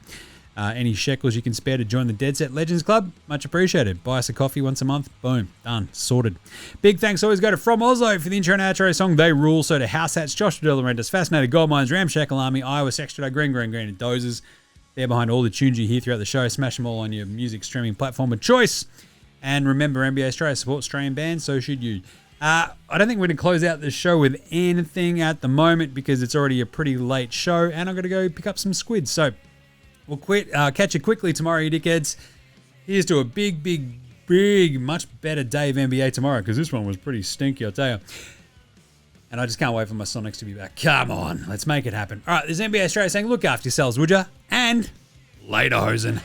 Any shekels you can spare to join the Dead Set Legends Club, much appreciated. Buy us a coffee once a month. Boom. Done. Sorted. Big thanks always go to From Oslo for the intro and outro song, They Rule. So to House Hats, Josh De Laurentiis, Fascinated Gold Mines, Ramshackle Army, Iowa, Sextra, Green, and Dozers. They're behind all the tunes you hear throughout the show. Smash them all on your music streaming platform of choice. And remember, NBA Australia support Australian bands, so should you. I don't think we're going to close out this show with anything at the moment because it's already a pretty late show and I'm going to go pick up some squids. So we'll catch you quickly tomorrow, you dickheads. Here's to a big, much better day of NBA tomorrow because this one was pretty stinky, I'll tell you. And I just can't wait for my Sonics to be back. Come on, let's make it happen. All right, there's NBA Australia saying, look after yourselves, would ya? And later, hosen.